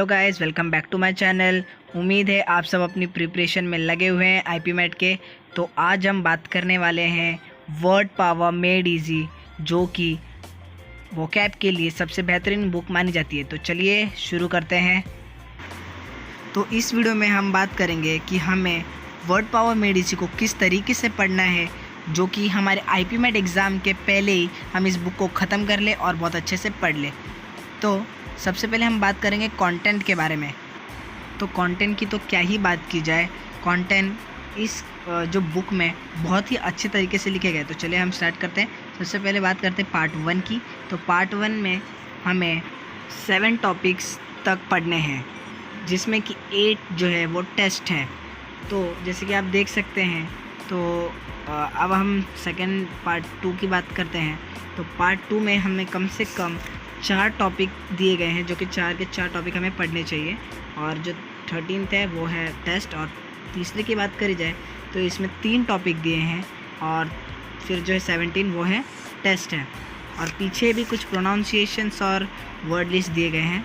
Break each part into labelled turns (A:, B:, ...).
A: Hello guys, welcome back to my channel. उम्मीद है आप सब अपनी प्रिपरेशन में लगे हुए हैं आईपी मैट के। तो आज हम बात करने वाले हैं वर्ड पावर मेड इजी, जो कि वोकैब के लिए सबसे बेहतरीन बुक मानी जाती है। तो चलिए शुरू करते हैं। तो इस वीडियो में हम बात करेंगे कि हमें वर्ड पावर मेड इजी को किस तरीके से पढ़ना है, जो कि हमारे आईपी मैट एग्ज़ाम के पहले ही हम इस बुक को ख़त्म कर ले और बहुत अच्छे से पढ़ ले। तो सबसे पहले हम बात करेंगे कंटेंट के बारे में। तो कंटेंट की तो क्या ही बात की जाए, कंटेंट इस जो बुक में बहुत ही अच्छे तरीके से लिखे गए। तो चलिए हम स्टार्ट करते हैं। सबसे पहले बात करते हैं पार्ट 1 की। तो पार्ट 1 में हमें 7 टॉपिक्स तक पढ़ने हैं, जिसमें कि 8 जो है वो टेस्ट है। तो जैसे कि आप देख सकते हैं, तो अब हम सेकंड पार्ट 2 की बात करते हैं। तो पार्ट 2 में हमें कम से कम 4 टॉपिक दिए गए हैं, जो कि 4 के 4 टॉपिक हमें पढ़ने चाहिए। और जो 13th है वो है टेस्ट। और तीसरे की बात करी जाए तो इसमें 3 टॉपिक दिए हैं, और फिर जो है 17 वो है टेस्ट है। और पीछे भी कुछ प्रोनाउंसिएशंस और वर्ड लिस्ट दिए गए हैं।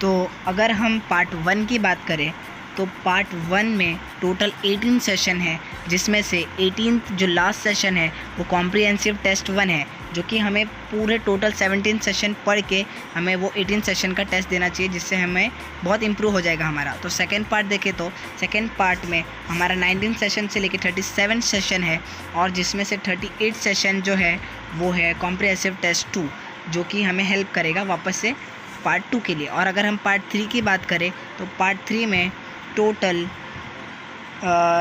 A: तो अगर हम पार्ट 1 की बात करें तो पार्ट 1 में टोटल 18 सेशन है, जिसमें से 18th जो लास्ट सेशन है वो कॉम्प्रिहेंसिव टेस्ट 1 है, जो कि हमें पूरे टोटल 17 सेशन पढ़ के हमें वो 18 सेशन का टेस्ट देना चाहिए, जिससे हमें बहुत इम्प्रूव हो जाएगा हमारा। तो सेकंड पार्ट देखें तो सेकंड पार्ट में हमारा 19 सेशन से लेकर 37 सेशन है, और जिसमें से 38 सेशन जो है वो है कॉम्प्रिहेंसिव टेस्ट 2, जो कि हमें हेल्प करेगा वापस से पार्ट 2 के लिए। और अगर हम पार्ट 3 की बात करें तो पार्ट 3 में टोटल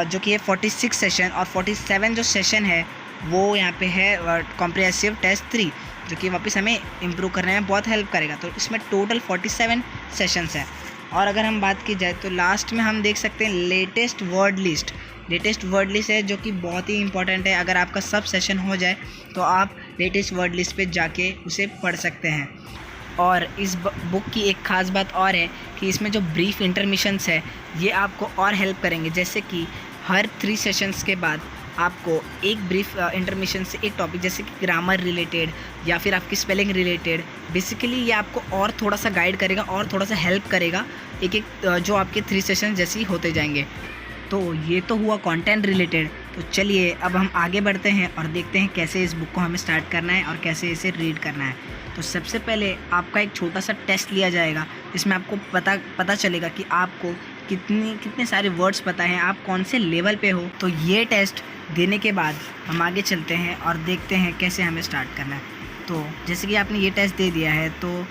A: जो कि है 46 सेशन, और 47 जो सेशन है वो यहाँ पे है कॉम्प्रिहेंसिव टेस्ट 3, जो कि वापस हमें इम्प्रूव करने में बहुत हेल्प करेगा। तो इसमें टोटल 47 सेशंस हैं। और अगर हम बात की जाए तो लास्ट में हम देख सकते हैं latest word list. Latest word list है, जो कि बहुत ही इंपॉर्टेंट है। अगर आपका सब सेशन हो जाए तो आप लेटेस्ट वर्ड लिस्ट पे जाके उसे पढ़ सकते हैं। और इस बुक की एक ख़ास बात और है कि इसमें जो ब्रीफ इंटरमिशंस है ये आपको और हेल्प करेंगे। जैसे कि हर 3 सेशंस के बाद आपको एक ब्रीफ इंटरमिशन से एक टॉपिक, जैसे कि ग्रामर रिलेटेड या फिर आपकी स्पेलिंग रिलेटेड, बेसिकली ये आपको और थोड़ा सा गाइड करेगा और थोड़ा सा हेल्प करेगा एक एक जो आपके 3 सेशन जैसे ही होते जाएंगे। तो ये तो हुआ कंटेंट रिलेटेड। तो चलिए अब हम आगे बढ़ते हैं और देखते हैं कैसे इस बुक को हमें स्टार्ट करना है और कैसे इसे रीड करना है। तो सबसे पहले आपका एक छोटा सा टेस्ट लिया जाएगा, जिसमें आपको पता चलेगा कि आपको कितने सारे वर्ड्स पता हैं, आप कौन से लेवल पे हो। तो ये टेस्ट देने के बाद हम आगे चलते हैं और देखते हैं कैसे हमें स्टार्ट करना है। तो जैसे कि आपने ये टेस्ट दे दिया है, तो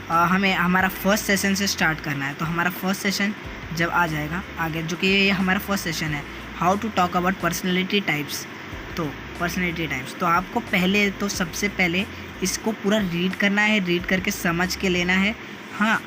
A: हमें हमारा फर्स्ट सेशन से स्टार्ट करना है। तो हमारा फर्स्ट सेशन जब आ जाएगा आगे, जो कि ये हमारा फर्स्ट सेशन है, how to talk about personality types. तो पर्सनैलिटी टाइप्स, तो आपको सबसे पहले इसको पूरा रीड करना है, रीड करके समझ के लेना है। हाँ,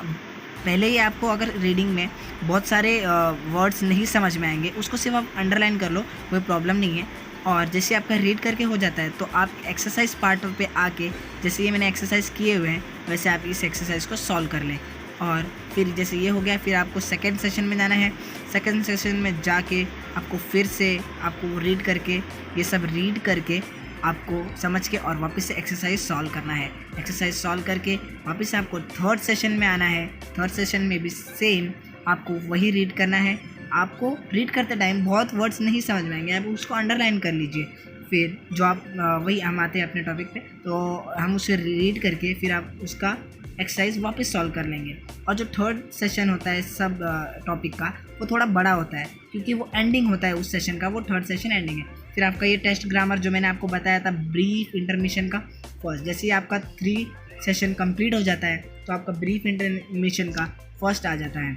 A: पहले ही आपको अगर रीडिंग में बहुत सारे वर्ड्स नहीं समझ में आएंगे, उसको सिर्फ आप अंडरलाइन कर लो, कोई प्रॉब्लम नहीं है। और जैसे आपका रीड करके हो जाता है तो आप एक्सरसाइज पार्ट पे आके, जैसे ये मैंने एक्सरसाइज किए हुए हैं वैसे आप इस एक्सरसाइज को सॉल्व कर लें। और फिर जैसे ये हो गया, फिर आपको सेकंड सेशन में जाना है। सेकंड सेशन में जाके आपको फिर से आपको रीड करके, ये सब रीड करके आपको समझ के और वापस से एक्सरसाइज सॉल्व करना है। एक्सरसाइज सॉल्व करके वापस से आपको थर्ड सेशन में आना है। थर्ड सेशन में भी सेम आपको वही रीड करना है। आपको रीड करते टाइम बहुत वर्ड्स नहीं समझ में आएंगे, आप उसको अंडरलाइन कर लीजिए। फिर जो आप वही हम आते हैं अपने टॉपिक पे, तो हम उसे रीड करके फिर आप उसका एक्सरसाइज वापस सॉल्व कर लेंगे। और जो थर्ड सेशन होता है सब टॉपिक का, वो थोड़ा बड़ा होता है, क्योंकि वो एंडिंग होता है उस सेशन का, वो थर्ड सेशन एंडिंग है। फिर आपका ये टेस्ट ग्रामर जो मैंने आपको बताया था ब्रीफ इंटरमिशन का फर्स्ट, जैसे ही आपका 3 सेशन कंप्लीट हो जाता है तो आपका ब्रीफ इंटरमिशन का फर्स्ट आ जाता है।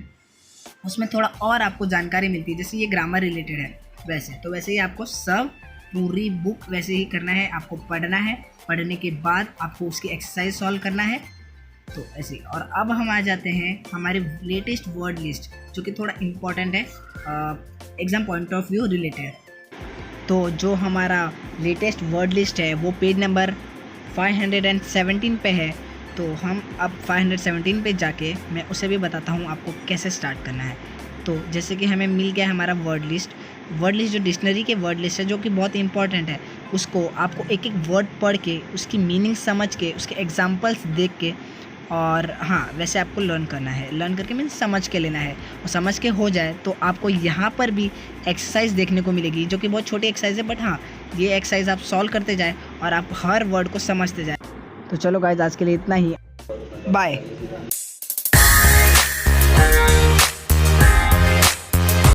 A: उसमें थोड़ा और आपको जानकारी मिलती है, जैसे ये ग्रामर रिलेटेड है वैसे ही आपको सब पूरी बुक वैसे ही करना है। आपको पढ़ना है, पढ़ने के बाद आपको उसकी एक्सरसाइज सॉल्व करना है। तो ऐसे। और अब हम आ जाते हैं हमारे लेटेस्ट वर्ड लिस्ट, जो कि थोड़ा इम्पॉर्टेंट है exam point of view related. तो जो हमारा लेटेस्ट वर्ड लिस्ट है वो पेज नंबर 517 पे है। तो हम अब 517 पे जाके मैं उसे भी बताता हूँ आपको कैसे स्टार्ट करना है। तो जैसे कि हमें मिल गया हमारा वर्ड लिस्ट जो डिक्शनरी के वर्ड लिस्ट है, जो कि बहुत इंपॉर्टेंट है। उसको आपको एक एक वर्ड पढ़ के, उसकी मीनिंग समझ के, उसके एग्जांपल्स देख के और हाँ, वैसे आपको लर्न करना है, लर्न करके मीन्स समझ के लेना है, और समझ के हो जाए तो आपको यहाँ पर भी एक्सरसाइज देखने को मिलेगी, जो कि बहुत छोटी एक्सरसाइज है, बट हाँ ये एक्सरसाइज आप सॉल्व करते जाएँ और आप हर वर्ड को समझते जाएँ। तो चलो गाइस, आज के लिए इतना ही, बाय।